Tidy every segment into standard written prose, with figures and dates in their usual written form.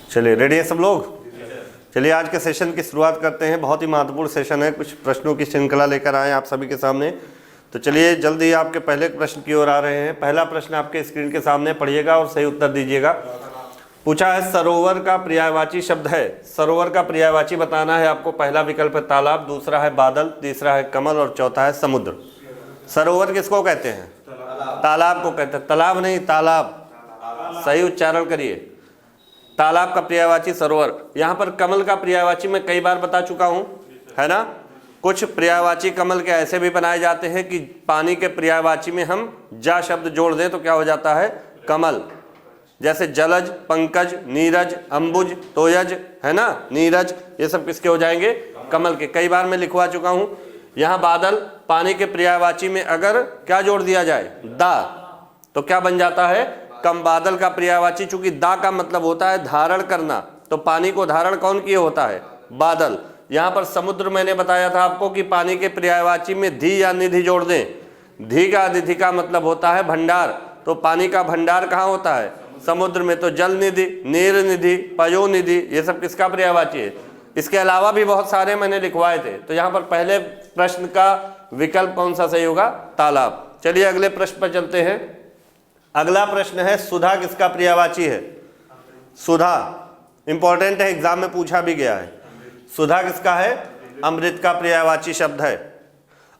चलिए रेडी है सब लोग। चलिए आज के सेशन की शुरुआत करते हैं। बहुत ही महत्वपूर्ण सेशन है, कुछ प्रश्नों की श्रृंखला लेकर आए आप सभी के सामने। तो चलिए जल्दी आपके पहले प्रश्न की ओर आ रहे हैं। पहला प्रश्न आपके स्क्रीन के सामने पढ़िएगा और सही उत्तर दीजिएगा। पूछा है सरोवर का पर्यायवाची शब्द है। सरोवर का पर्यायवाची बताना है आपको। पहला विकल्प है तालाब, दूसरा है बादल, तीसरा है कमल और चौथा है समुद्र। सरोवर किसको कहते हैं? तालाब को कहते हैं। तालाब नहीं, तालाब। सही उच्चारण करिए। तालाब का पर्यायवाची सरोवर। यहाँ पर कमल का पर्यायवाची मैं कई बार बता चुका हूँ, है ना। कुछ पर्यायवाची कमल के ऐसे भी बनाए जाते हैं कि पानी के पर्यायवाची में हम जा शब्द जोड़ दें तो क्या हो जाता है? कमल। जैसे जलज, पंकज, नीरज, अंबुज, तोयज, है ना, नीरज, ये सब किसके हो जाएंगे? कमल के। कई बार मैं लिखवा चुका हूँ। यहाँ बादल, पानी के पर्यायवाची में अगर क्या जोड़ दिया जाए? दा, तो क्या बन जाता है? कम। बादल का पर्यायवाची चूंकि दा का मतलब होता है धारण करना, तो पानी को धारण कौन किए होता है? बादल। यहाँ पर समुद्र मैंने बताया था आपको कि पानी के पर्यायवाची में धी या निधि जोड़ दें। धी का निधि का मतलब होता है भंडार, तो पानी का भंडार कहाँ होता है? समुद्र में। तो जल निधि, नीर निधि, पयो निधि, ये सब किसका पर्यायवाची है? इसके अलावा भी बहुत सारे मैंने लिखवाए थे। तो यहाँ पर पहले प्रश्न का विकल्प कौन सा सही होगा? तालाब। चलिए अगले प्रश्न पर चलते हैं। अगला प्रश्न है सुधा किसका पर्यायवाची है? सुधा इंपॉर्टेंट है, एग्जाम में पूछा भी गया है। सुधा किसका है? अमृत का पर्यायवाची शब्द है।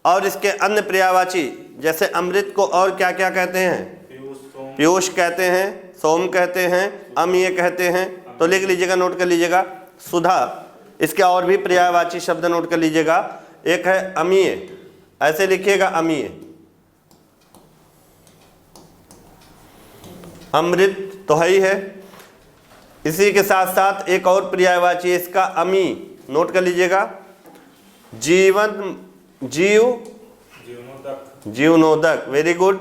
और इसके अन्य पर्यायवाची जैसे अमृत को और क्या क्या कहते हैं? पीयूष कहते हैं, सोम कहते हैं, अमीय कहते हैं। तो लिख लीजिएगा, नोट कर लीजिएगा। सुधा, इसके और भी पर्यायवाची शब्द नोट कर लीजिएगा। एक है अमीय, ऐसे लिखिएगा अमीय। अमृत तो है ही है, इसी के साथ साथ एक और पर्यायवाची इसका अमी, नोट कर लीजिएगा। जीवन, जीवनोदक। वेरी गुड,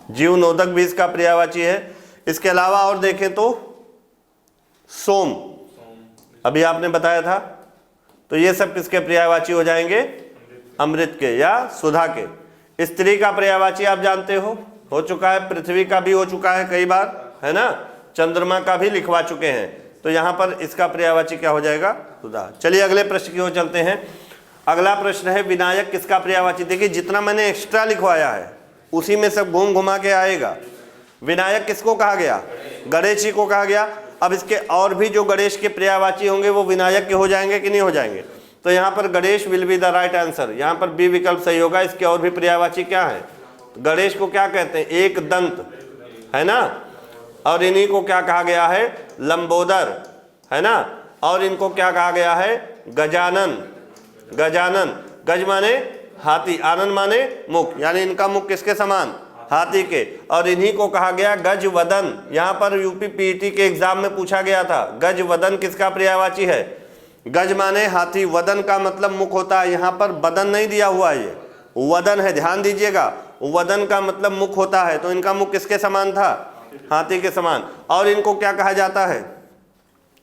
जीवनोदक भी इसका पर्यायवाची है। इसके अलावा और देखें तो सोम, अभी आपने बताया था। तो ये सब किसके पर्यायवाची हो जाएंगे? अमृत के या सुधा के। स्त्री का पर्यायवाची आप जानते हो चुका है। पृथ्वी का भी हो चुका है कई बार, है ना। चंद्रमा का भी लिखवा चुके हैं। तो यहाँ पर इसका पर्यायवाची क्या हो जाएगा? सुधा। चलिए अगले प्रश्न की ओर चलते हैं। अगला प्रश्न है विनायक किसका पर्यायवाची? देखिए जितना मैंने एक्स्ट्रा लिखवाया है उसी में सब घूम घुमा के आएगा। विनायक किसको कहा गया? गणेश जी को कहा गया। अब इसके और भी जो गणेश के पर्यायवाची होंगे वो विनायक के हो जाएंगे कि नहीं हो जाएंगे? तो यहाँ पर Ganesh will be the right answer. यहाँ पर बी विकल्प सही होगा। इसके और भी पर्यायवाची क्या है? गणेश को क्या कहते हैं? एक दंत, है ना। और इन्हीं को क्या कहा गया है? लंबोदर, है ना। और इनको क्या कहा गया है? गजानन। गजानन, गज माने हाथी, आनंद माने मुख, यानी इनका मुख किसके समान? हाथी के। और इन्हीं को कहा गया गज वदन। यहाँ पर यूपी पीईटी के एग्जाम में पूछा गया था, गज वदन किसका पर्यायवाची है? गज माने हाथी, वदन का मतलब मुख होता है। यहाँ पर बदन नहीं दिया हुआ, ये वदन है, ध्यान दीजिएगा। वदन का मतलब मुख होता है, तो इनका मुख किसके समान था? हाथी के समान। और इनको क्या कहा जाता है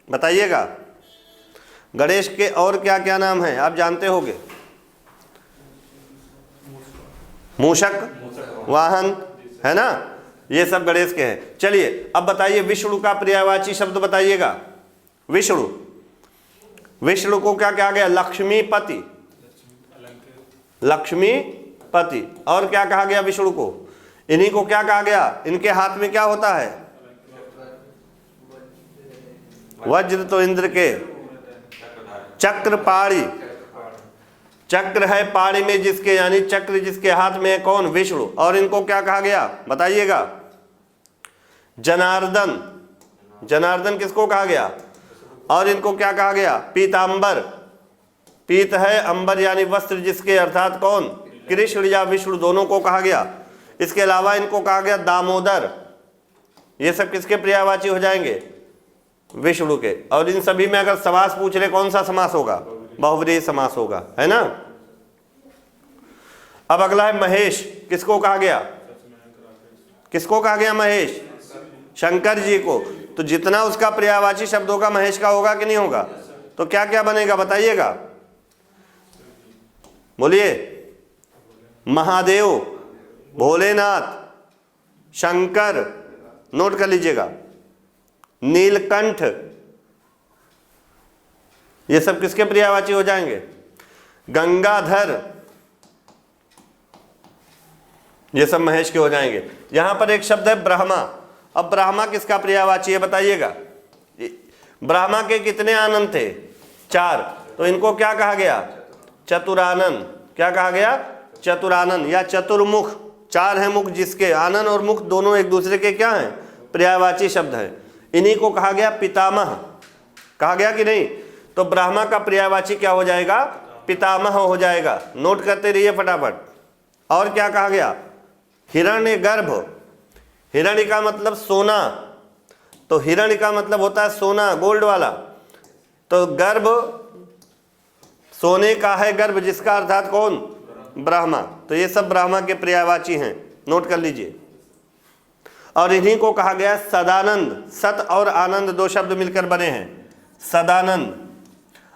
बताइएगा? गणेश के और क्या क्या नाम है आप जानते होंगे? मूषक, वाहन, है ना, ये सब गणेश के हैं। चलिए अब बताइए विष्णु का पर्यायवाची शब्द बताइएगा। विष्णु, विष्णु को क्या कहा गया? लक्ष्मीपति। लक्ष्मीपति। और क्या कहा गया विष्णु को? इन्हीं को क्या कहा गया? इनके हाथ में क्या होता है? वज्र तो इंद्र के। चक्र पाणी, चक्र है पाणी में जिसके, यानी चक्र जिसके हाथ में है कौन? विष्णु। और इनको क्या कहा गया बताइएगा? जनार्दन। जनार्दन किसको कहा गया? और इनको क्या कहा गया? पीतांबर। पीत है अंबर यानी वस्त्र जिसके, अर्थात कौन? कृष्ण या विष्णु, दोनों को कहा गया। इसके अलावा इनको कहा गया दामोदर। ये सब किसके पर्यायवाची हो जाएंगे? विष्णु के। और इन सभी में अगर समास पूछ रहे कौन सा समास होगा? बहुव्रीहि समास होगा, है ना। अब अगला है महेश। किसको कहा गया? किसको कहा गया? महेश, शंकर जी को। तो जितना उसका पर्यायवाची शब्द होगा महेश का होगा कि नहीं होगा? तो क्या क्या बनेगा बताइएगा? बोलिए। महादेव, भोलेनाथ, शंकर, नोट कर लीजिएगा। नीलकंठ, ये सब किसके पर्यायवाची हो जाएंगे? गंगाधर, ये सब महेश के हो जाएंगे। यहां पर एक शब्द है ब्रह्मा। अब ब्रह्मा किसका पर्यायवाची है बताइएगा? ब्रह्मा के कितने आनंद थे? 4। तो इनको क्या कहा गया? चतुरानन। क्या कहा गया? चतुरानन या चतुर्मुख। 4 हैं मुख जिसके, आनन और मुख दोनों एक दूसरे के क्या हैं? पर्यायवाची शब्द है। इन्हीं को कहा गया पितामह। कहा गया कि नहीं? तो ब्रह्मा का पर्यायवाची क्या हो जाएगा? पितामह हो जाएगा। नोट करते रहिए फटाफट। और क्या कहा गया? हिरण्यगर्भ। हिरण्य का मतलब सोना, तो हिरण्य का मतलब होता है सोना, गोल्ड वाला। तो गर्भ सोने का है गर्भ, जिसका अर्थात कौन? ब्रह्मा। तो ये सब ब्रह्मा के पर्यायवाची हैं, नोट कर लीजिए। और इन्हीं को कहा गया सदानंद। सत और आनंद 2 शब्द मिलकर बने हैं सदानंद।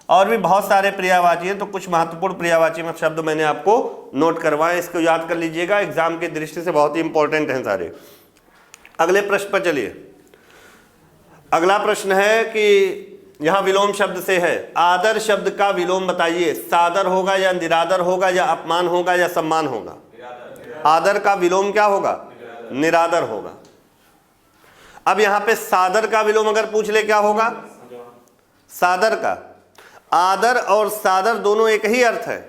और भी बहुत सारे पर्यायवाची हैं, तो कुछ महत्वपूर्ण पर्यायवाची में शब्द मैंने आपको नोट करवाए, इसको याद कर लीजिएगा, एग्जाम की दृष्टि से बहुत ही इंपॉर्टेंट हैं सारे। अगले प्रश्न पर चलिए। अगला प्रश्न है कि यहां विलोम शब्द से है, आदर शब्द का विलोम बताइए। सादर होगा या निरादर होगा या अपमान होगा या सम्मान होगा? आदर का विलोम क्या होगा? निरादर होगा। अब यहां पे सादर का विलोम अगर पूछ ले क्या होगा? सादर का। आदर और सादर दोनों एक ही अर्थ है।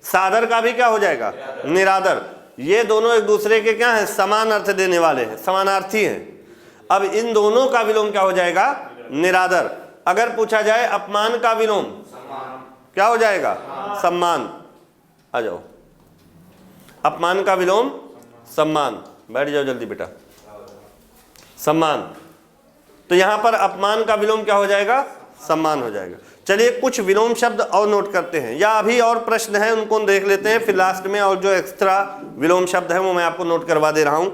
सादर का भी क्या हो जाएगा? निरादर। ये दोनों एक दूसरे के क्या हैं? समान अर्थ देने वाले हैं, समानार्थी हैं। अब इन दोनों का विलोम क्या हो जाएगा? निरादर। अगर पूछा जाए अपमान का विलोम क्या हो जाएगा? सम्मान। आ जाओ। अपमान का विलोम सम्मान। बैठ जाओ जल्दी बेटा। सम्मान। तो यहां पर अपमान का विलोम क्या हो जाएगा? सम्मान हो जाएगा। चलिए कुछ विलोम शब्द और नोट करते हैं, या अभी और प्रश्न हैं उनको देख लेते हैं, फिर लास्ट में और जो एक्स्ट्रा विलोम शब्द है वो मैं आपको नोट करवा दे रहा हूं।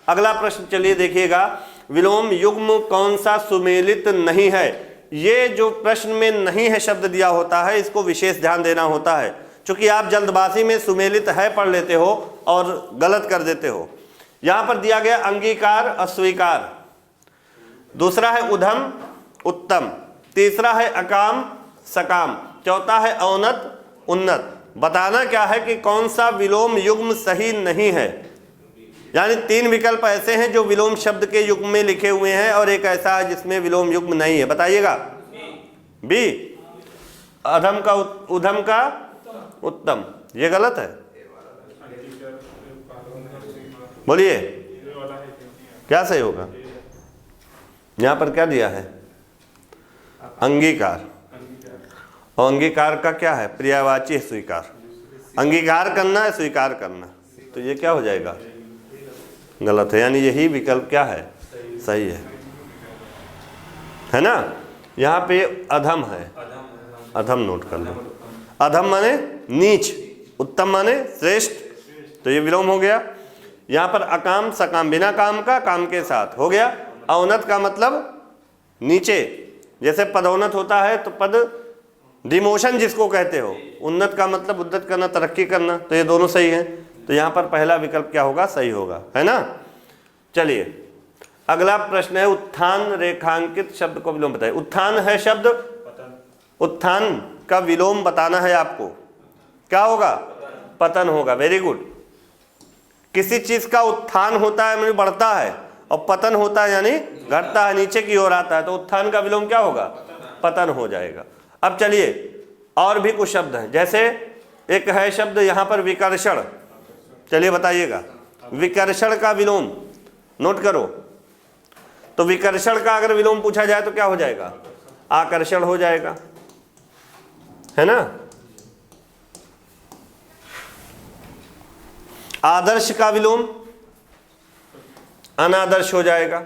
अगला प्रश्न चलिए देखिएगा, विलोम युग्म कौन सा सुमेलित नहीं है? ये जो प्रश्न में नहीं है शब्द दिया होता है, इसको विशेष ध्यान देना होता है, क्योंकि आप जल्दबाजी में सुमेलित है पढ़ लेते हो और गलत कर देते हो। यहां पर दिया गया अंगीकार अस्वीकार, दूसरा है उधम उत्तम, तीसरा है अकाम सकाम, चौथा है औन्नत उन्नत। बताना क्या है कि कौन सा विलोम युग्म सही नहीं है। यानी 3 विकल्प ऐसे हैं जो विलोम शब्द के युग्म में लिखे हुए हैं और एक ऐसा है जिसमें विलोम युग्म नहीं है। बताइएगा। बी, अधम का उधम का उत्तम, ये गलत है। बोलिए क्या सही होगा? यहां पर क्या दिया है? अंगीकार। और अंगीकार का क्या है? पर्यायवाची है स्वीकार। अंगीकार करना है स्वीकार करना, तो ये क्या हो जाएगा? गलत है। यानी यही विकल्प क्या है? सही है ना? यहाँ पे अधम है, अधम नोट कर लो। अधम माने नीच, उत्तम माने श्रेष्ठ, तो ये विलोम हो गया। यहाँ पर अकाम सकाम, बिना काम का काम के साथ हो गया। औन्नत का मतलब नीचे, जैसे पदोन्नत होता है तो पद डिमोशन जिसको कहते हो, उन्नत का मतलब उन्नत करना, तरक्की करना, तो ये दोनों सही हैं। तो यहाँ पर पहला विकल्प क्या होगा? सही होगा, है ना? चलिए अगला प्रश्न है, उत्थान रेखांकित शब्द को विलोम बताइए। उत्थान है शब्द, उत्थान का विलोम बताना है आपको। क्या होगा? पतन होगा। Very good. किसी चीज का उत्थान होता है यानी बढ़ता है, और पतन होता है यानी घटता है, नीचे की ओर आता है, तो उत्थान का विलोम क्या होगा? पतन हो जाएगा। अब चलिए और भी कुछ शब्द हैं, जैसे एक है शब्द यहाँ पर विकर्षण। चलिए बताइएगा, विकर्षण का विलोम नोट करो। तो विकर्षण का अगर विलोम पूछा जाए तो क्या हो जाएगा? आकर्षण हो जाएगा, है ना? आदर्श का विलोम अनादर्श हो जाएगा,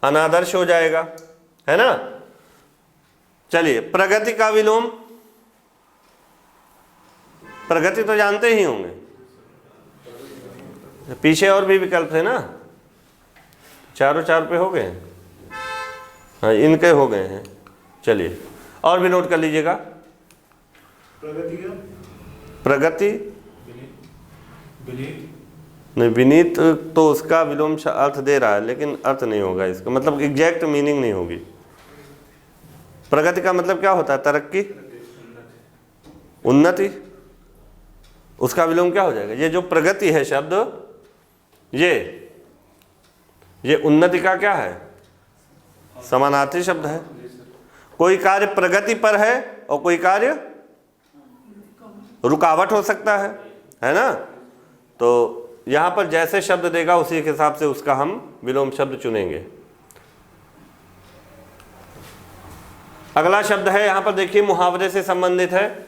अनादर्श हो जाएगा, है ना? चलिए प्रगति का विलोम, प्रगति तो जानते ही होंगे, पीछे और भी विकल्प है ना, चारों 4 पे हो गए हैं। हाँ इनके हो गए हैं। चलिए और भी नोट कर लीजिएगा। प्रगति, नहीं, विनीत तो उसका विलोम अर्थ दे रहा है, लेकिन अर्थ नहीं होगा इसका, मतलब एग्जैक्ट मीनिंग नहीं होगी। प्रगति का मतलब क्या होता है? तरक्की, उन्नति। उसका विलोम क्या हो जाएगा? ये जो प्रगति है शब्द, ये उन्नति का क्या है? समानार्थी शब्द है। कोई कार्य प्रगति पर है और कोई कार्य रुकावट हो सकता है ना? तो यहां पर जैसे शब्द देगा उसी के हिसाब से उसका हम विलोम शब्द चुनेंगे। अगला शब्द है, यहां पर देखिए मुहावरे से संबंधित है।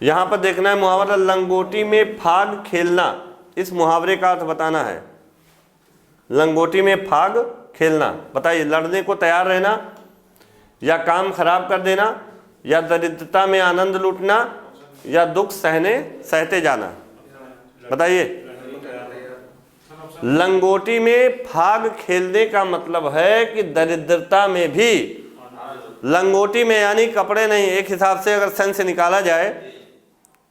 यहां पर देखना है मुहावरा लंगोटी में फाग खेलना। इस मुहावरे का अर्थ बताना है। लंगोटी में फाग खेलना, बताइए, लड़ने को तैयार रहना, या काम खराब कर देना, या दरिद्रता में आनंद लूटना, या दुख सहते जाना। बताइए। लंगोटी में फाग खेलने का मतलब है कि दरिद्रता में भी, लंगोटी में यानी कपड़े नहीं, एक हिसाब से अगर सेंस से निकाला जाए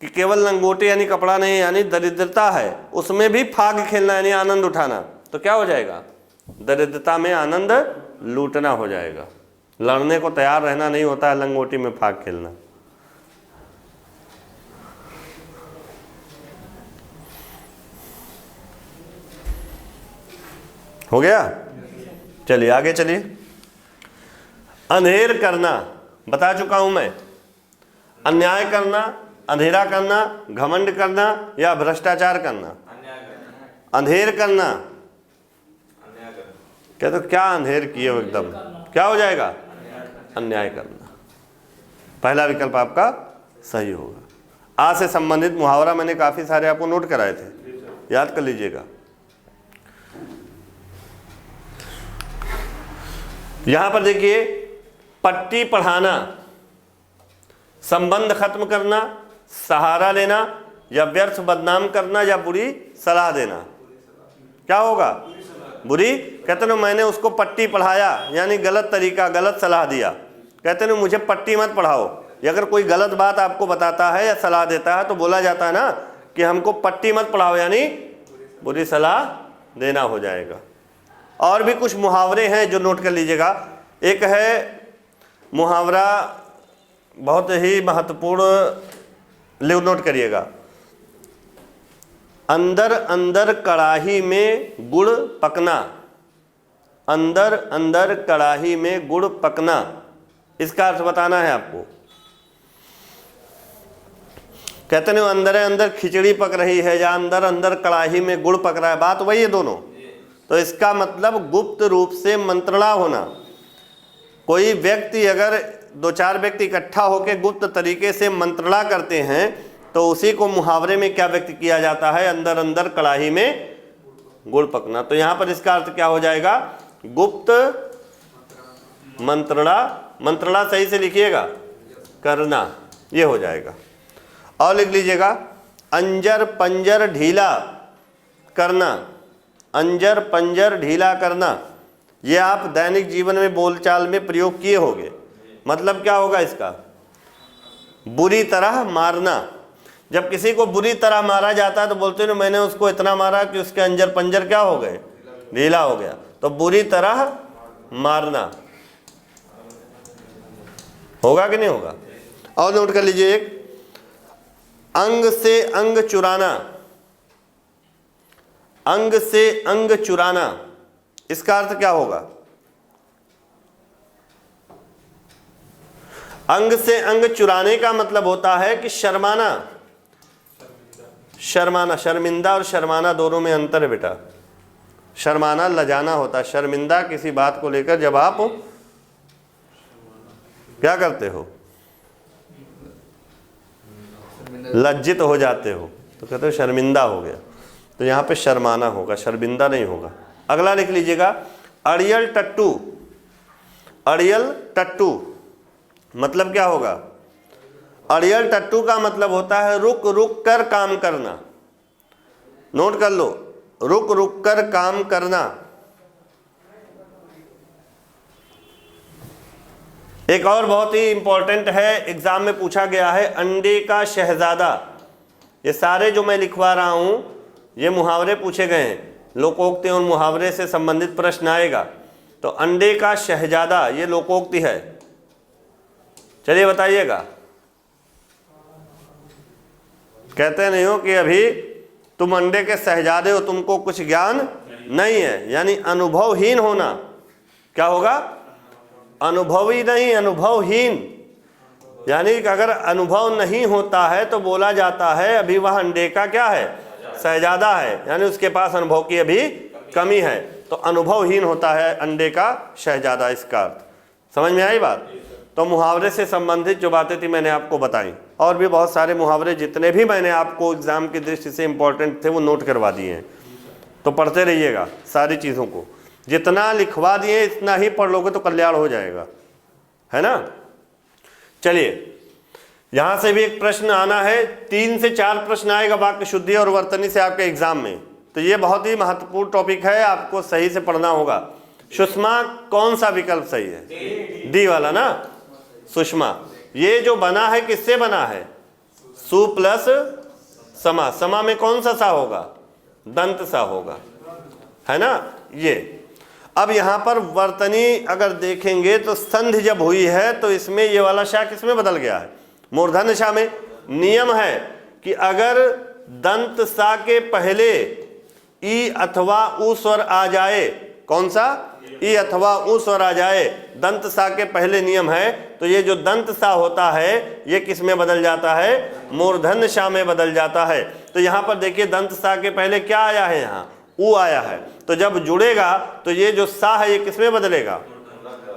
कि केवल लंगोटी यानी कपड़ा नहीं, यानी दरिद्रता है, उसमें भी फाग खेलना यानी आनंद उठाना, तो क्या हो जाएगा? दरिद्रता में आनंद लूटना हो जाएगा। लड़ने को तैयार रहना नहीं होता है लंगोटी में फाग खेलना। हो गया? चलिए आगे चलिए। अंधेर करना बता चुका हूं मैं। अन्याय करना, अंधेरा करना, घमंड करना, या भ्रष्टाचार करना। अंधेर करना, क्या तो क्या अंधेर किए हो एकदम, क्या हो जाएगा? अन्याय करना। पहला विकल्प आपका सही होगा। आ से संबंधित मुहावरा मैंने काफी सारे आपको नोट कराए थे, याद कर लीजिएगा। यहां पर देखिए, पट्टी पढ़ाना, संबंध खत्म करना, सहारा लेना, या व्यर्थ बदनाम करना, या बुरी सलाह देना। क्या होगा? बुरी। कहते ना मैंने उसको पट्टी पढ़ाया यानी गलत तरीका, गलत सलाह दिया। कहते ना मुझे पट्टी मत पढ़ाओ। या अगर कोई गलत बात आपको बताता है या सलाह देता है तो बोला जाता है ना कि हमको पट्टी मत पढ़ाओ, यानी बुरी सलाह देना हो जाएगा। और भी कुछ मुहावरे हैं जो नोट कर लीजिएगा। एक है मुहावरा बहुत ही महत्वपूर्ण, ले नोट करिएगा। अंदर अंदर कड़ाही में गुड़ पकना। अंदर अंदर कड़ाही में गुड़ पकना, इसका अर्थ बताना है आपको। कहते नहीं अंदर अंदर खिचड़ी पक रही है या अंदर अंदर कड़ाही में गुड़ पक रहा है, बात वही है दोनों। तो इसका मतलब गुप्त रूप से मंत्रणा होना। कोई व्यक्ति, अगर दो चार व्यक्ति इकट्ठा होकर गुप्त तरीके से मंत्रणा करते हैं तो उसी को मुहावरे में क्या व्यक्त किया जाता है? अंदर अंदर कड़ाही में गुड़ पकना। तो यहां पर इसका अर्थ क्या हो जाएगा? गुप्त मंत्रणा। मंत्रणा सही से लिखिएगा, करना, ये हो जाएगा। और लिख लीजिएगा अंजर पंजर ढीला करना। अंजर पंजर ढीला करना, ये आप दैनिक जीवन में बोलचाल में प्रयोग किए होंगे। मतलब क्या होगा इसका? बुरी तरह मारना। जब किसी को बुरी तरह मारा जाता है तो बोलते हैं मैंने उसको इतना मारा कि उसके अंजर पंजर क्या हो गए? ढीला हो गया। तो बुरी तरह मारना होगा कि नहीं होगा? और नोट कर लीजिए एक, अंग से अंग चुराना। अंग से अंग चुराना, इसका अर्थ क्या होगा? अंग से अंग चुराने का मतलब होता है कि शर्माना। शर्माना, शर्मिंदा और शर्माना दोनों में अंतर है बेटा। शर्माना लजाना होता है, शर्मिंदा किसी बात को लेकर जब आप क्या करते हो? लज्जित हो जाते हो तो कहते हो शर्मिंदा हो गया। तो यहाँ पे शर्माना होगा, शर्मिंदा नहीं होगा। अगला लिख लीजिएगा अड़ियल टट्टू। अड़ियल टट्टू मतलब क्या होगा? अड़ियल टट्टू का मतलब होता है रुक रुक कर काम करना। नोट कर लो, रुक रुक कर काम करना। एक और बहुत ही इंपॉर्टेंट है, एग्जाम में पूछा गया है, अंडे का शहजादा। ये सारे जो मैं लिखवा रहा हूं ये मुहावरे पूछे गए हैं, लोकोक्ति और मुहावरे से संबंधित प्रश्न आएगा। तो अंडे का शहजादा ये लोकोक्ति है, चलिए बताइएगा। कहते नहीं हो कि अभी तुम अंडे के शहजादे हो, तुमको कुछ ज्ञान नहीं है, यानी अनुभवहीन होना। क्या होगा? अनुभवी नहीं, अनुभवहीन। यानी कि अगर अनुभव नहीं होता है तो बोला जाता है अभी वह अंडे का क्या है? शहजादा है, यानी उसके पास अनुभव की अभी कमी है। तो अनुभवहीन होता है अंडे का शहजादा, इसका अर्थ समझ में आई बात? तो मुहावरे से संबंधित जो बातें थी मैंने आपको बताई, और भी बहुत सारे मुहावरे जितने भी मैंने आपको एग्जाम की दृष्टि से इंपॉर्टेंट थे वो नोट करवा दिए हैं। तो पढ़ते रहिएगा सारी चीज़ों को, जितना लिखवा दिए इतना ही पढ़ लोगे तो कल्याण हो जाएगा, है ना। चलिए यहां से भी एक प्रश्न आना है, 3 से 4 प्रश्न आएगा वाक्य शुद्धि और वर्तनी से आपके एग्जाम में। तो ये बहुत ही महत्वपूर्ण टॉपिक है, आपको सही से पढ़ना होगा। सुषमा कौन सा विकल्प सही है? डी वाला ना, सुषमा। ये जो बना है किससे बना है? सु प्लस समा। समा में कौन सा सा होगा? दंत सा होगा, है ना ये। अब यहां पर वर्तनी अगर देखेंगे तो संधि जब हुई है तो इसमें ये वाला शा किसमें बदल गया है? मूर्धन्य शा में। नियम है कि अगर दंत सा के पहले ई अथवा उ स्वर आ जाए, कौन सा? ई अथवा उ स्वर आ जाए, दंत सा के पहले नियम है, तो ये जो दंत सा होता है ये किस में बदल जाता है? मूर्धन्य शा में बदल जाता है। तो यहाँ पर देखिए दंत सा के पहले क्या आया है? यहाँ उ आया है। तो जब जुड़ेगा तो ये जो सा है ये किस में बदलेगा?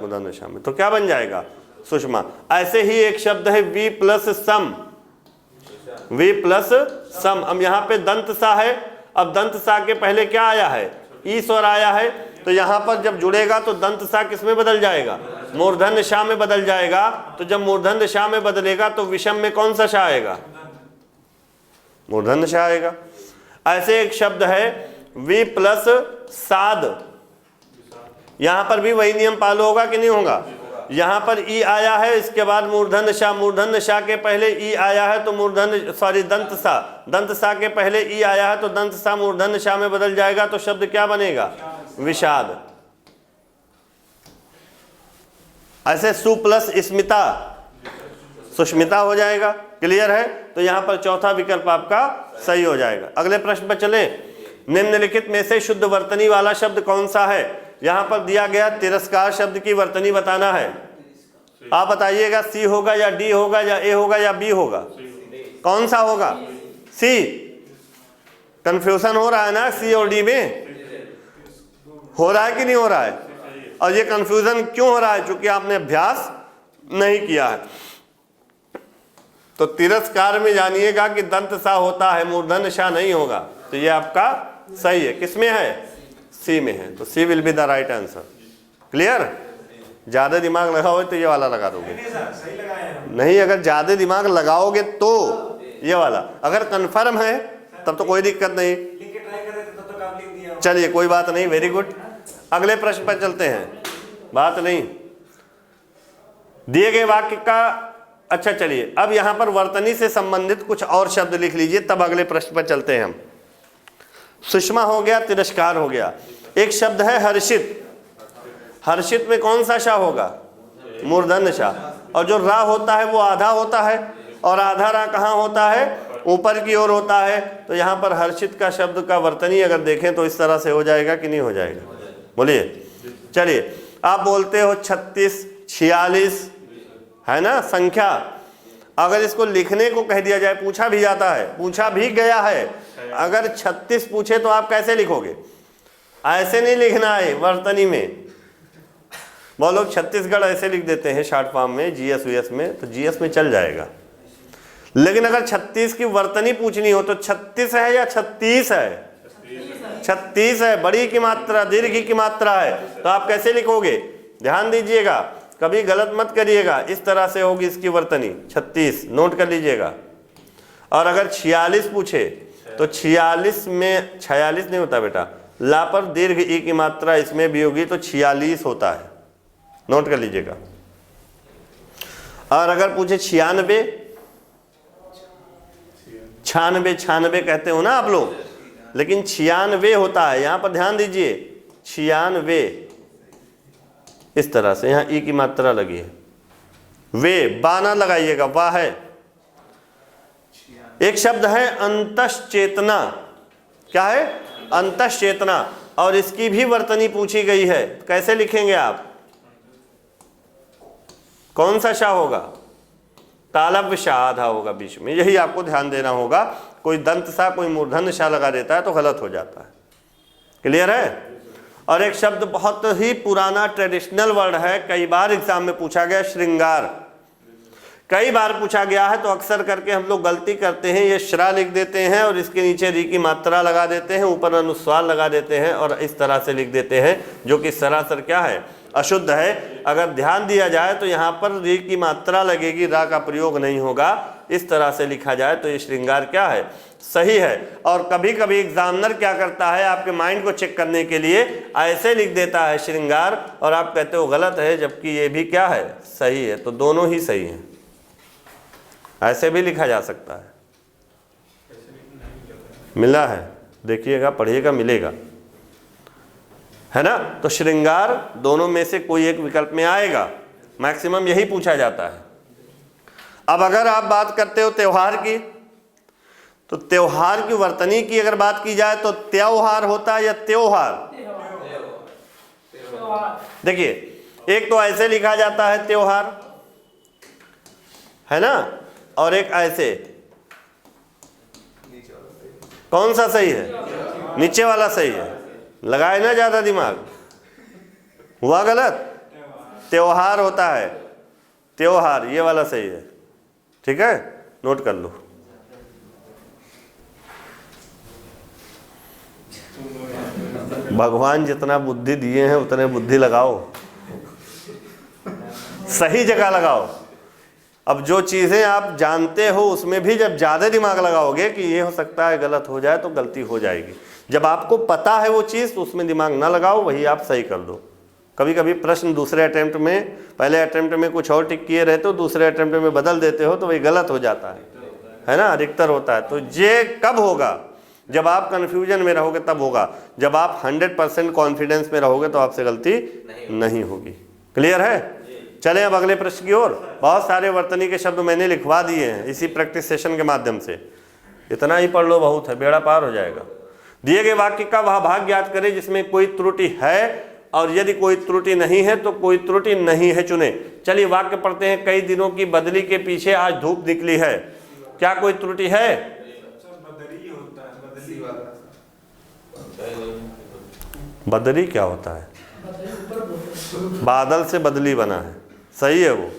मूर्धन्य शा में। तो क्या बन जाएगा? सुषमा। ऐसे ही एक शब्द है V plus sum, V plus sum. अब यहाँ पे दंत सा है, अब दंत सा के पहले क्या आया है? ई स्वर आया है। तो यहाँ पर जब जुड़ेगा तो दंत सा किस में बदल जाएगा? मूर्धन्य शा में बदल जाएगा। तो जब मूर्धन्य शा में बदलेगा तो विषम में कौन सा शा आएगा? मूर्धन्य शा आएगा। ऐसे एक शब्द है वी प्लस साद, यहां पर भी वही नियम पालो होगा कि नहीं होगा? यहां पर ई आया है, इसके बाद मूर्धन्य शा, मूर्धन्य शा के पहले ई आया है तो मूर्धन्य सॉरी दंत सा, दंत सा के पहले ई आया है तो दंत सा मूर्धन्य शा में बदल जाएगा। तो शब्द क्या बनेगा? विषाद। ऐसे सु प्लस स्मिता, सुष्मिता हो जाएगा। क्लियर है? तो यहां पर चौथा विकल्प आपका सही हो जाएगा। अगले प्रश्न पर चले। निम्नलिखित में से शुद्ध वर्तनी वाला शब्द कौन सा है? यहां पर दिया गया तिरस्कार शब्द की वर्तनी बताना है। आप बताइएगा सी होगा या डी होगा या ए होगा या बी होगा? कौन सा होगा? सी। कंफ्यूजन हो रहा है ना सी और डी में? हो रहा है कि नहीं हो रहा है? और ये कंफ्यूजन क्यों हो रहा है? क्योंकि आपने अभ्यास नहीं किया है। तो तिरस्कार में जानिएगा कि दंत सा होता है, मूर्धन्य शा नहीं होगा। तो ये आपका सही है। किसमें है? सी में है। तो C will be the right answer. Clear? ज्यादा दिमाग लगाओगे तो ये वाला लगा दोगे, नहीं अगर ज्यादा दिमाग लगाओगे तो ये वाला। अगर कंफर्म है तब तो कोई दिक्कत नहीं। चलिए कोई बात नहीं, वेरी गुड। अगले प्रश्न पर चलते हैं। बात नहीं दिए गए वाक्य का। अच्छा चलिए अब यहां पर वर्तनी से संबंधित कुछ और शब्द लिख लीजिए, तब अगले प्रश्न पर चलते हैं हम। सुषमा हो गया, तिरस्कार हो गया। एक शब्द है हर्षित। हर्षित में कौन सा शा होगा? मूर्धन्य शा। और जो रा होता है वो आधा होता है, और आधा रा कहाँ होता है? ऊपर की ओर होता है। तो यहाँ पर हर्षित का शब्द का वर्तनी अगर देखें तो इस तरह से हो जाएगा कि नहीं हो जाएगा? बोलिए। चलिए आप बोलते हो 36, 46, है ना संख्या। अगर इसको लिखने को कह दिया जाए, पूछा भी जाता है, पूछा भी गया है, अगर 36 पूछे तो आप कैसे लिखोगे? ऐसे नहीं लिखना है वर्तनी में। बहुत लोग छत्तीसगढ़ ऐसे लिख देते हैं शॉर्ट फॉर्म में, जीएस वीएस में, तो जीएस में चल जाएगा। लेकिन अगर 36 की वर्तनी पूछनी हो तो 36 है या 36 है? 36 है। बड़ी की मात्रा, दीर्घ की मात्रा है, तो आप कैसे लिखोगे? ध्यान दीजिएगा, कभी गलत मत करिएगा। इस तरह से होगी इसकी वर्तनी 36, नोट कर लीजिएगा। और अगर 46 पूछे तो 46 में 46 नहीं होता बेटा, ला पर दीर्घ ई की मात्रा इसमें भी होगी तो 46 होता है, नोट कर लीजिएगा। और अगर पूछे 96, 96 कहते हो ना आप लोग, लेकिन 96 होता है। यहां पर ध्यान दीजिए 96, इस तरह से यहां ई की मात्रा लगी है। वे बाना लगाइएगा, वाह है। एक शब्द है अंतश्चेतना, क्या है? अंतश्चेतना, और इसकी भी वर्तनी पूछी गई है। कैसे लिखेंगे आप? कौन सा शाह होगा? तालव्य शाह आधा होगा बीच में, यही आपको ध्यान देना होगा। कोई दंत सा कोई मूर्धन्य शाह लगा देता है तो गलत हो जाता है। क्लियर है? और एक शब्द बहुत ही पुराना ट्रेडिशनल वर्ड है, कई बार एग्जाम में पूछा गया, श्रृंगार। कई बार पूछा गया है तो अक्सर करके हम लोग गलती करते हैं, ये श्रा लिख देते हैं और इसके नीचे री की मात्रा लगा देते हैं, ऊपर अनुस्वार लगा देते हैं और इस तरह से लिख देते हैं, जो कि सरासर क्या है? अशुद्ध है। अगर ध्यान दिया जाए तो यहाँ पर री की मात्रा लगेगी, रा का प्रयोग नहीं होगा। इस तरह से लिखा जाए तो ये श्रृंगार क्या है? सही है। और कभी कभी एग्जामिनर क्या करता है, आपके माइंड को चेक करने के लिए ऐसे लिख देता है श्रृंगार, और आप कहते हो गलत है, जबकि ये भी क्या है? सही है। तो दोनों ही सही हैं, ऐसे भी लिखा जा सकता है। मिला है, देखिएगा, पढ़िएगा, मिलेगा, है ना? तो श्रृंगार दोनों में से कोई एक विकल्प में आएगा, मैक्सिमम यही पूछा जाता है। अब अगर आप बात करते हो त्योहार की, तो त्योहार की वर्तनी की अगर बात की जाए तो त्योहार होता है या त्योहार? देखिए, एक तो ऐसे लिखा जाता है त्योहार, है ना, और एक ऐसे। कौन सा सही है? नीचे वाला सही है। लगाए ना ज्यादा दिमाग, हुआ गलत? त्योहार होता है, त्योहार, ये वाला सही है। ठीक है, नोट कर लो। भगवान जितना बुद्धि दिए हैं उतने बुद्धि लगाओ, सही जगह लगाओ। अब जो चीज़ें आप जानते हो उसमें भी जब ज़्यादा दिमाग लगाओगे कि ये हो सकता है गलत हो जाए, तो गलती हो जाएगी। जब आपको पता है वो चीज़ तो उसमें दिमाग ना लगाओ, वही आप सही कर दो। कभी कभी प्रश्न दूसरे अटेम्प्ट में, पहले अटेम्प्ट में कुछ और टिक किए रहते हो, दूसरे अटेम्प्ट में बदल देते हो, तो वही गलत हो जाता है ना, अधिकतर होता है। तो ये कब होगा? जब आप कन्फ्यूजन में रहोगे तब होगा। जब आप 100% कॉन्फिडेंस में रहोगे तो आपसे गलती नहीं होगी। क्लियर है? चलें अब अगले प्रश्न की ओर। बहुत सारे वर्तनी के शब्द मैंने लिखवा दिए हैं इसी प्रैक्टिस सेशन के माध्यम से। इतना ही पढ़ लो, बहुत है, बेड़ा पार हो जाएगा। दिए गए वाक्य का वह भाग ज्ञात करें जिसमें कोई त्रुटि है, और यदि कोई त्रुटि नहीं है तो कोई त्रुटि नहीं है चुने। चलिए वाक्य पढ़ते हैं। कई दिनों की बदली के पीछे आज धूप निकली है। क्या कोई त्रुटि है? बदरी क्या होता है? बादल से बदली बना है, सही है वो।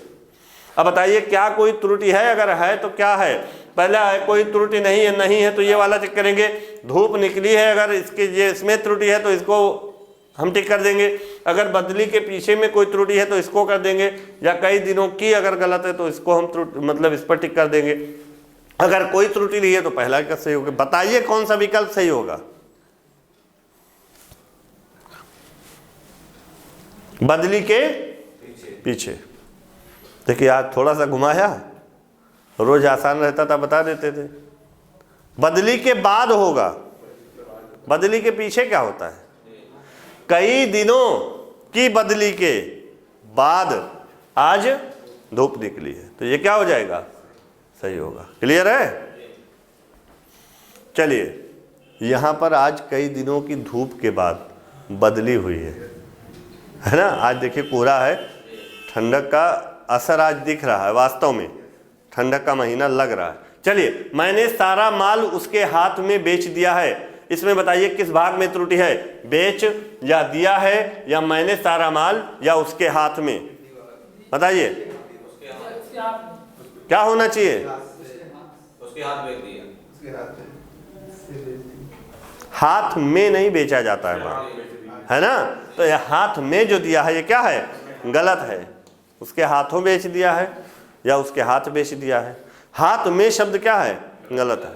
अब बताइए क्या कोई त्रुटि है? अगर है तो क्या है? पहला है कोई त्रुटि नहीं है, नहीं है तो ये वाला टिक करेंगे। धूप निकली है, अगर इसके ये इसमें त्रुटि है तो इसको हम टिक कर देंगे। अगर बदली के पीछे में कोई त्रुटि है तो इसको कर देंगे। या कई दिनों की अगर गलत है तो इसको हम मतलब इस पर टिक कर देंगे। अगर कोई त्रुटि नहीं है तो पहला विकल्प सही होगा। बताइए कौन सा विकल्प सही होगा? बदली के पीछे। देखिए आज थोड़ा सा घुमाया, रोज आसान रहता था बता देते थे। बदली के बाद होगा, बदली के पीछे क्या होता है? कई दिनों की बदली के बाद आज धूप निकली है, तो ये क्या हो जाएगा? सही होगा। क्लियर है? चलिए यहां पर आज कई दिनों की धूप के बाद बदली हुई है ना। आज देखिए कोहरा है, ठंडक का असर आज दिख रहा है, वास्तव में ठंडक का महीना लग रहा है। चलिए, मैंने सारा माल उसके हाथ में बेच दिया है। इसमें बताइए किस भाग में त्रुटि है? बेच या दिया है, या मैंने सारा माल, या उसके हाथ में? बताइए क्या होना चाहिए? उसके हाथ बेच दिया। हाथ में नहीं बेचा जाता है माल, है ना। तो यह हाथ में जो दिया है ये क्या है? गलत है। उसके हाथों बेच दिया है या उसके हाथ बेच दिया है। हाथ में शब्द क्या है? गलत है,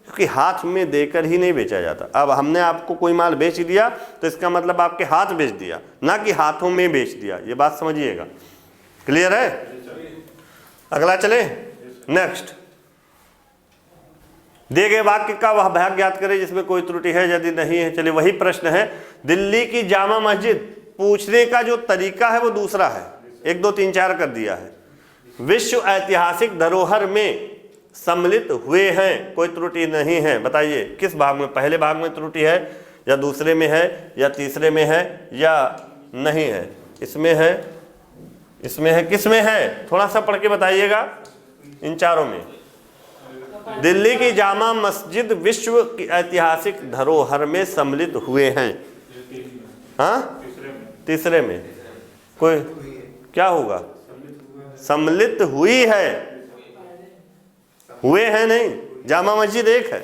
क्योंकि हाथ में देकर ही नहीं बेचा जाता। अब हमने आपको कोई माल बेच दिया तो इसका मतलब आपके हाथ बेच दिया, ना कि हाथों में बेच दिया। ये बात समझिएगा। क्लियर है? अगला चले, नेक्स्ट। दिए गए वाक्य का वह भाग ज्ञात करें जिसमें कोई त्रुटि है, यदि नहीं है। चलिए वही प्रश्न है, दिल्ली की जामा मस्जिद, पूछने का जो तरीका है वो दूसरा है, 1 2 3 4 कर दिया है। विश्व ऐतिहासिक धरोहर में सम्मिलित हुए हैं, कोई त्रुटि नहीं है। बताइए किस भाग में, पहले भाग में त्रुटि है या दूसरे में है या तीसरे में है या नहीं है? इसमें है, इसमें है, किस में है? थोड़ा सा पढ़ के बताइएगा इन चारों में। दिल्ली की जामा मस्जिद विश्व की ऐतिहासिक धरोहर में सम्मिलित हुए हैं। हाँ, तीसरे में कोई क्या होगा? सम्मिलित हुई है, हुए हैं नहीं। जामा मस्जिद एक है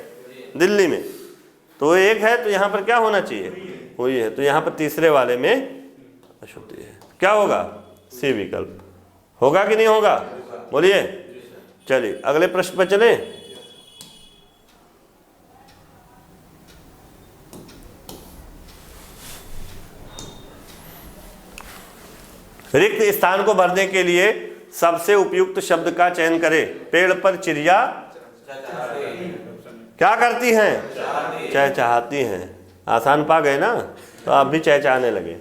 दिल्ली में, तो एक है, तो यहाँ पर क्या होना चाहिए? हुई है। तो यहाँ पर तीसरे वाले में अशुद्धि है। क्या होगा? सी विकल्प होगा कि नहीं होगा? बोलिए। चलिए अगले प्रश्न पर चले। रिक्त स्थान को भरने के लिए सबसे उपयुक्त शब्द का चयन करें। पेड़ पर चिड़िया क्या करती हैं? चहचहाती हैं। आसान पा गए ना, तो आप भी चहचहाने लगे।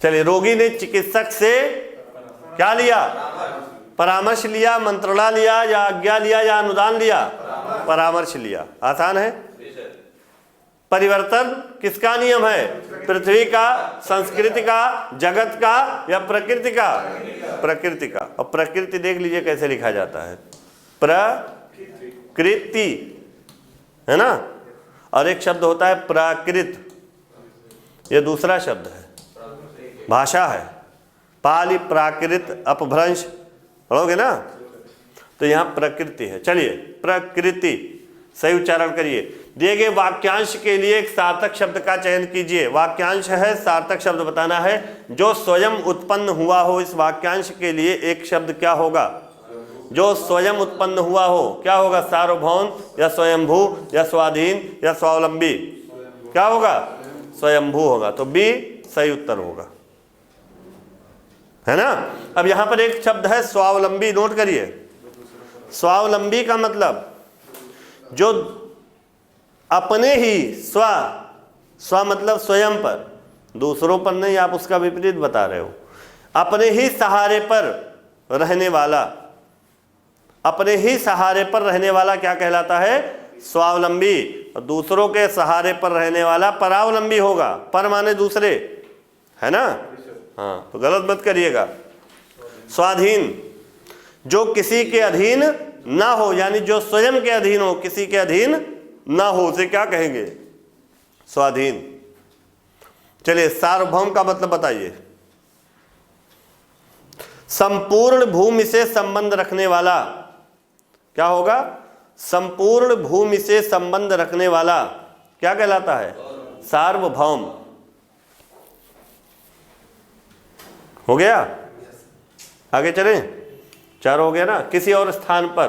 चलिए, रोगी ने चिकित्सक से क्या लिया? परामर्श लिया, मंत्रणा लिया, या आज्ञा लिया, या अनुदान लिया? परामर्श लिया। आसान है। परिवर्तन किसका नियम है? पृथ्वी का, संस्कृति का, जगत का, या प्रकृति का? प्रकृति का। और प्रकृति देख लीजिए कैसे लिखा जाता है, प्रकृति, है ना। और एक शब्द होता है प्राकृत, ये दूसरा शब्द है, भाषा है। पाली प्राकृत अपभ्रंश पढ़ोगे ना, तो यहाँ प्रकृति है। चलिए, प्रकृति सही उच्चारण करिए। दिए गए वाक्यांश के लिए एक सार्थक शब्द का चयन कीजिए। वाक्यांश है, सार्थक शब्द बताना है जो स्वयं उत्पन्न हुआ हो। इस वाक्यांश के लिए एक शब्द क्या होगा? जो स्वयं उत्पन्न हुआ हो। क्या होगा? सार्वभौम या स्वयंभू या स्वाधीन या स्वावलंबी? क्या होगा? स्वयंभू होगा। तो बी सही उत्तर होगा, है ना। अब यहां पर एक शब्द है स्वावलंबी, नोट करिए। स्वावलंबी का मतलब जो अपने ही स्व मतलब स्वयं पर, दूसरों पर नहीं, आप उसका विपरीत बता रहे हो। अपने ही सहारे पर रहने वाला, अपने ही सहारे पर रहने वाला क्या कहलाता है? स्वावलंबी। और दूसरों के सहारे पर रहने वाला परावलंबी होगा। पर माने दूसरे, है ना। हाँ, तो गलत मत करिएगा। स्वाधीन, जो किसी के अधीन ना हो, यानी जो स्वयं के अधीन हो, किसी के अधीन ना हो, उसे क्या कहेंगे? स्वाधीन। चलिए, सार्वभौम का मतलब बताइए। संपूर्ण भूमि से संबंध रखने वाला क्या होगा? संपूर्ण भूमि से संबंध रखने वाला क्या कहलाता है? सार्वभौम। हो गया? आगे चलें। 4 हो गया ना। किसी और स्थान पर,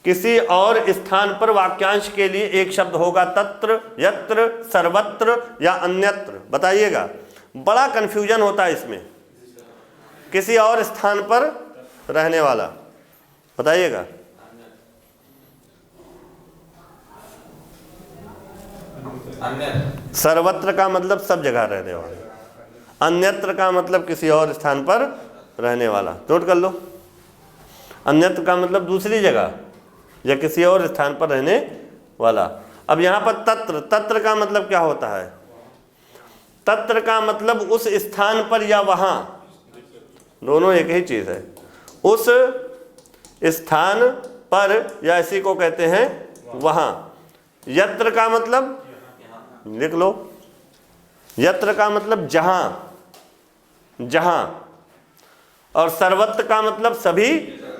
किसी और स्थान पर वाक्यांश के लिए एक शब्द होगा। तत्र, यत्र, सर्वत्र या अन्यत्र। बताइएगा, बड़ा कंफ्यूजन होता है इसमें। किसी और स्थान पर रहने वाला, बताइएगा। सर्वत्र का मतलब सब जगह रहने वाला, अन्यत्र का मतलब किसी और स्थान पर रहने वाला। नोट कर लो। अन्यत्र का मतलब दूसरी जगह या किसी और स्थान पर रहने वाला। अब यहाँ पर तत्र, तत्र का मतलब क्या होता है? तत्र का मतलब उस स्थान पर या वहाँ, दोनों एक ही चीज़ है। उस स्थान पर या इसी को कहते हैं वहाँ। यत्र का मतलब लिख लो, यत्र का मतलब जहाँ, जहाँ। और सर्वत्र का मतलब सभी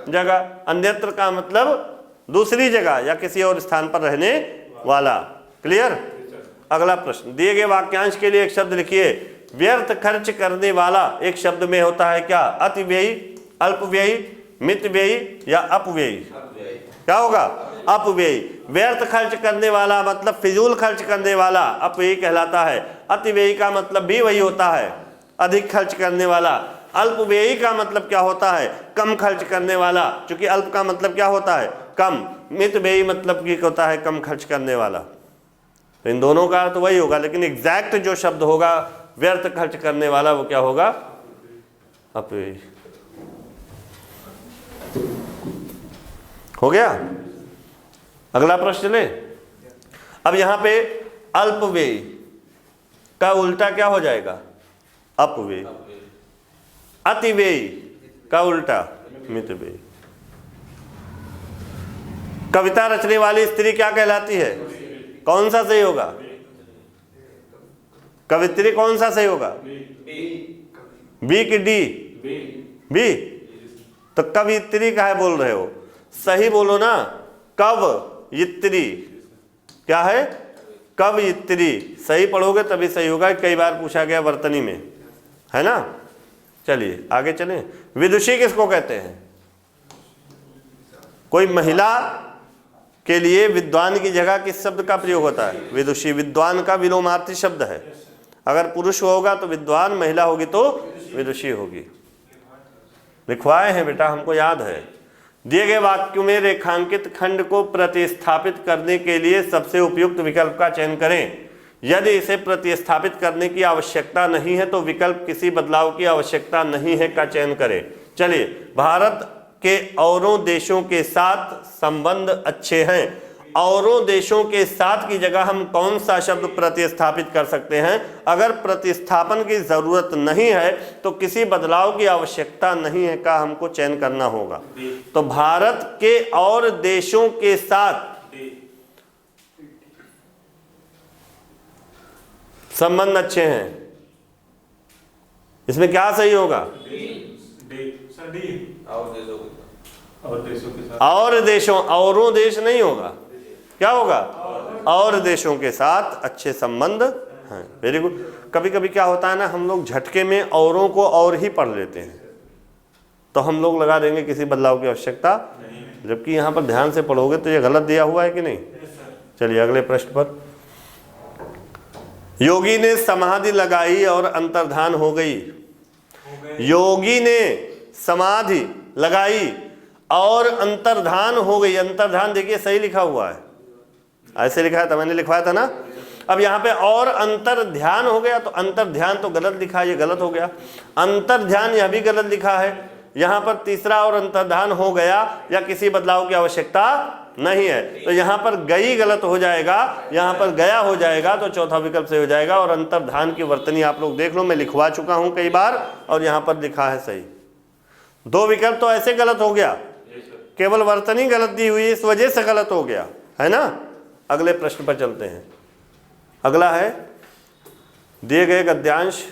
जगह। अन्यत्र का मतलब दूसरी जगह या किसी और स्थान पर रहने वाला। क्लियर? अगला प्रश्न, दिए गए वाक्यांश के लिए एक शब्द लिखिए। व्यर्थ खर्च करने वाला एक शब्द में होता है क्या? अति व्ययी, अल्प व्ययी, मित व्ययी या अपव्ययी? क्या होगा? अपव्ययी। व्यर्थ खर्च करने वाला मतलब फिजूल खर्च करने वाला अपव्ययी कहलाता है। अति व्ययी का मतलब भी वही होता है, अधिक खर्च करने वाला। अल्प व्ययी का मतलब क्या होता है? कम खर्च करने वाला, क्योंकि अल्प का मतलब क्या होता है? कम। मित व्ययी मतलब कि होता है कम खर्च करने वाला, तो इन दोनों का अर्थ वही होगा, लेकिन एग्जैक्ट जो शब्द होगा व्यर्थ खर्च करने वाला वो क्या होगा? अपव्ययी। हो गया? अगला प्रश्न ले। अब यहां पे अल्पव्ययी का उल्टा क्या हो जाएगा? अपव्ययी। अतिव्ययी का उल्टा मितव्ययी। कविता रचने वाली स्त्री क्या कहलाती है? कौन सा सही होगा? कवित्री कौन सा सही होगा? बी की डी? बी। तो कवित्री काहे बोल रहे हो? सही बोलो ना, कवयित्री। क्या है? कवयित्री। सही पढ़ोगे तभी सही होगा, कई बार पूछा गया वर्तनी में, है ना। चलिए आगे चलें। विदुषी किसको कहते हैं? कोई महिला के लिए विद्वान की जगह किस शब्द का प्रयोग होता है? विदुषी। विद्वान का विलोमार्थी शब्द है। अगर पुरुष होगा तो विद्वान, महिला होगी तो विदुषी होगी। लिखवाए हैं बेटा, हमको याद है। दिए गए वाक्यों में रेखांकित खंड को प्रतिस्थापित करने के लिए सबसे उपयुक्त विकल्प का चयन करें। यदि इसे प्रतिस्थापित करने की आवश्यकता नहीं है तो विकल्प किसी बदलाव की आवश्यकता नहीं है का चयन करें। चलिए, भारत के औरों देशों के साथ संबंध अच्छे हैं। औरों देशों के साथ की जगह हम कौन सा शब्द प्रतिस्थापित कर सकते हैं? अगर प्रतिस्थापन की जरूरत नहीं है तो किसी बदलाव की आवश्यकता नहीं है का हमको चयन करना होगा। तो भारत के और देशों के साथ संबंध अच्छे हैं, इसमें क्या सही होगा? और देशों, औरों देश नहीं होगा, क्या होगा? और देशों के साथ अच्छे संबंध हैं। Very good. कभी कभी क्या होता है ना, हम लोग झटके में औरों को और ही पढ़ लेते हैं, तो हम लोग लगा देंगे किसी बदलाव की आवश्यकता, जबकि यहाँ पर ध्यान से पढ़ोगे तो ये गलत दिया हुआ है कि नहीं। चलिए अगले प्रश्न पर। योगी ने समाधि लगाई और अंतर्धान हो गई। योगी ने समाधि लगाई और अंतर्धान हो गई। अंतर्धान देखिए सही लिखा हुआ है, ऐसे लिखा है था, मैंने लिखवाया था ना। अब यहाँ पे और अंतर ध्यान हो गया, तो अंतर ध्यान तो गलत लिखा है, ये गलत हो गया। अंतर ध्यान यह भी गलत लिखा है। यहाँ पर तीसरा और अंतर्धान हो गया या किसी बदलाव की आवश्यकता नहीं है, तो यहाँ पर गई गलत हो जाएगा, यहाँ पर गया हो जाएगा, तो चौथा विकल्प सही हो जाएगा। और अंतर्धान की वर्तनी आप लोग देख लो, मैं लिखवा चुका हूँ कई बार और यहाँ पर लिखा है सही। दो विकल्प तो ऐसे गलत हो गया, केवल वर्तनी गलत दी हुई, इस वजह से गलत हो गया, है ना। अगले प्रश्न पर चलते हैं। अगला है, दिए गए गद्यांश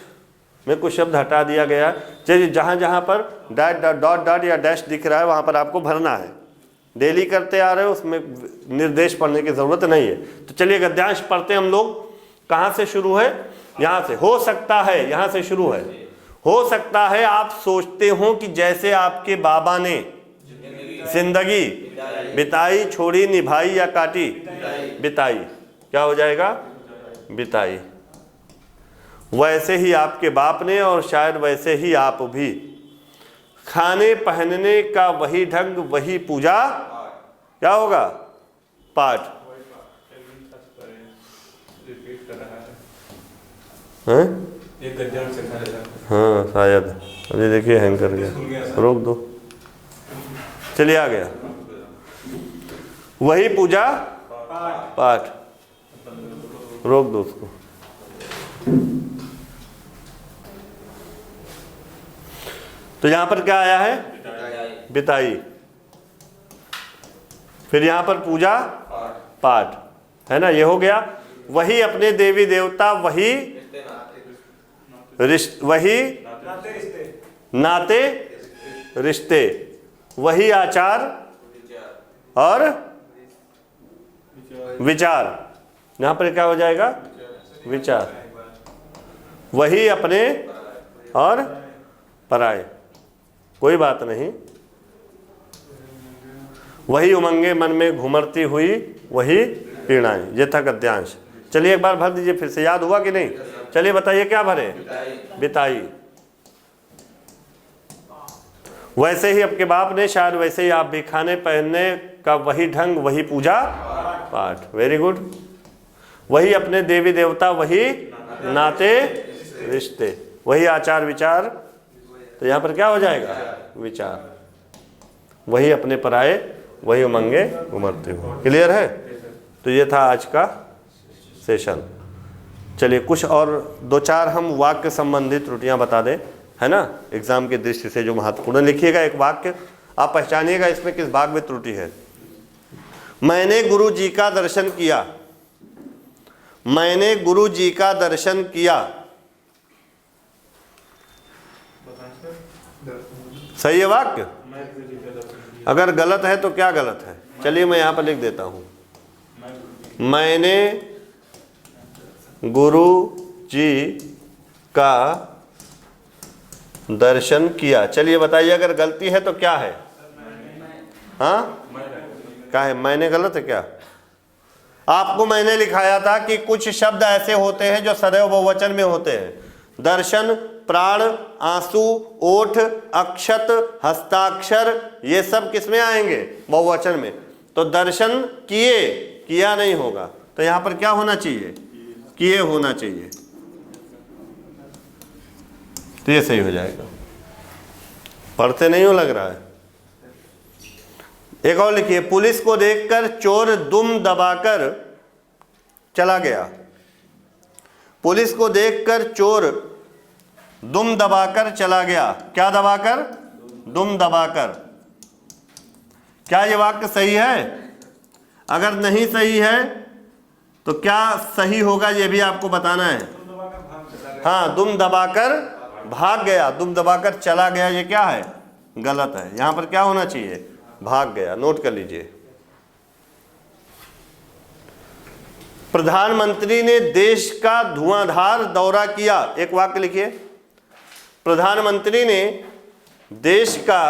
में कुछ शब्द हटा दिया गया है। चलिए, जहाँ जहाँ पर डॉट डॉट या डैश दिख रहा है वहाँ पर आपको भरना है। डेली करते आ रहे हो, उसमें निर्देश पढ़ने की ज़रूरत नहीं है। तो चलिए गद्यांश पढ़ते हैं हम लोग। कहाँ से शुरू है? यहाँ से। हो सकता है, यहाँ से शुरू है। हो सकता है आप सोचते हो कि जैसे आपके बाबा ने जिंदगी बिताई, छोड़ी, निभाई या काटी। बिताई क्या हो जाएगा? बिताई। वैसे ही आपके बाप ने और शायद वैसे ही आप भी। खाने पहनने का वही ढंग, वही पूजा, क्या होगा? पाठ। हैं? हाँ शायद, अभी देखिए हैंग कर गया, रोक दो। चलिए आ गया। वही पूजा पाठ, रोक दो उसको। तो यहां पर क्या आया है? बिताई। फिर यहां पर पूजा पाठ, है ना, ये हो गया। वही अपने देवी देवता, वही वही नाते रिश्ते, वही आचार और विचार। यहां पर क्या हो जाएगा? विचार। वही अपने और पराए, कोई बात नहीं। वही उमंगे मन में घुमरती हुई, वही पीड़ाएं। ये था गद्यांश। चलिए एक बार भर दीजिए, फिर से याद हुआ कि नहीं? चलिए बताइए क्या भरे? बिताई। वैसे ही आपके बाप ने, शायद वैसे ही आप भी। खाने पहनने का वही ढंग, वही पूजा पाठ। Very good. वही अपने देवी देवता, वही नाते रिश्ते, वही आचार विचार। तो यहाँ पर क्या हो जाएगा? विचार। वही अपने पराये, वही उमंगे उमरते हो। क्लियर है? तो ये था आज का सेशन। चलिए कुछ और 2-4 हम वाक्य संबंधित त्रुटियां बता दें, है ना, एग्जाम की दृष्टि से जो महत्वपूर्ण। लिखिएगा एक वाक्य, आप पहचानिएगा इसमें किस भाग में त्रुटि है। मैंने गुरु जी का दर्शन किया। मैंने गुरु जी का दर्शन किया। सही है वाक्य? अगर गलत है तो क्या गलत है? चलिए मैं यहां पर लिख देता हूं, मैंने गुरु जी का दर्शन किया। चलिए बताइए अगर गलती है तो क्या है? हाँ, क्या है? मैंने गलत है क्या? आपको मैंने लिखाया था कि कुछ शब्द ऐसे होते हैं जो सदैव बहुवचन में होते हैं। दर्शन, प्राण, आंसू, ओठ, अक्षत, हस्ताक्षर, ये सब किस में आएंगे? बहुवचन में। तो दर्शन किए, किया नहीं होगा, तो यहां पर क्या होना चाहिए? किए होना चाहिए। तो ये सही हो जाएगा। पढ़ते नहीं हो लग रहा है? एक और लिखिए, पुलिस को देखकर चोर दुम दबाकर चला गया। पुलिस को देखकर चोर दुम दबाकर चला गया। क्या दबाकर? दुम दबाकर। क्या ये वाक्य सही है? अगर नहीं सही है तो क्या सही होगा ये भी आपको बताना है। हाँ, दुम दबाकर भाग गया, दुम दबाकर चला गया, ये क्या है? गलत है। यहां पर क्या होना चाहिए? भाग गया। नोट कर लीजिए। प्रधानमंत्री ने देश का धुआंधार दौरा किया। एक वाक्य लिखिए, प्रधानमंत्री ने देश का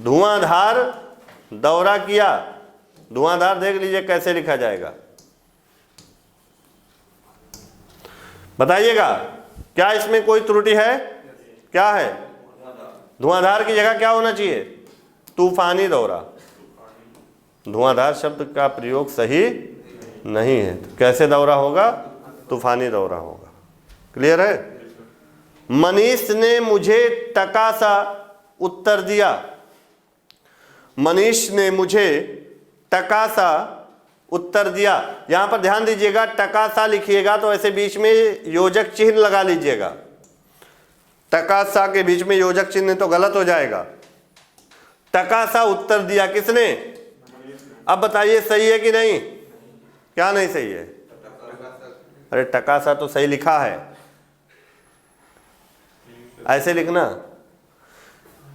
धुआंधार दौरा किया। धुआंधार देख लीजिए कैसे लिखा जाएगा, बताइएगा। क्या इसमें कोई त्रुटि है? क्या है? धुआंधार की जगह क्या होना चाहिए? तूफानी दौरा। धुआंधार शब्द का प्रयोग सही नहीं है, तो कैसे दौरा होगा? तूफानी दौरा होगा। क्लियर है? मनीष ने मुझे टका सा उत्तर दिया। मनीष ने मुझे टका सा उत्तर दिया। यहां पर ध्यान दीजिएगा, टका सा लिखिएगा तो ऐसे बीच में योजक चिन्ह लगा लीजिएगा। टका सा के बीच में योजक चिन्ह तो गलत हो जाएगा। टका सा उत्तर दिया किसने? अब बताइए सही है कि नहीं? क्या नहीं सही है? अरे टका सा तो सही लिखा है, ऐसे लिखना।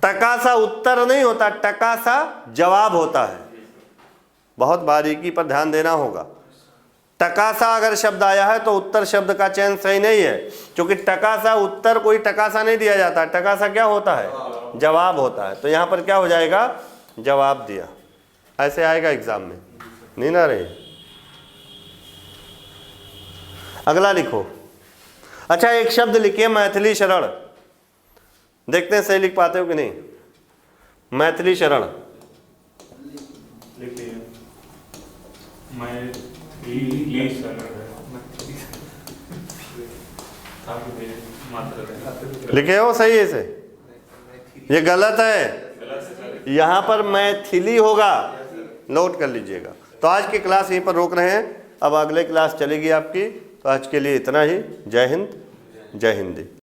टका सा उत्तर नहीं होता, टका सा जवाब होता है। बहुत बारीकी पर ध्यान देना होगा। टकासा अगर शब्द आया है तो उत्तर शब्द का चयन सही नहीं है, क्योंकि टकासा उत्तर कोई टकासा नहीं दिया जाता। टकासा क्या होता है? जवाब होता है। तो यहां पर क्या हो जाएगा? जवाब दिया। ऐसे आएगा एग्जाम में, नहीं ना रही। अगला लिखो। अच्छा, एक शब्द लिखिए मैथिली शरण। देखते हैं सही लिख पाते हो कि नहीं। मैथिली शरण लिखे हो सही है? से ये गलत है, यहां पर मैथिली होगा। नोट कर लीजिएगा। तो आज की क्लास यहीं पर रोक रहे हैं, अब अगले क्लास चलेगी आपकी। तो आज के लिए इतना ही। जय हिंद, जय हिंदी।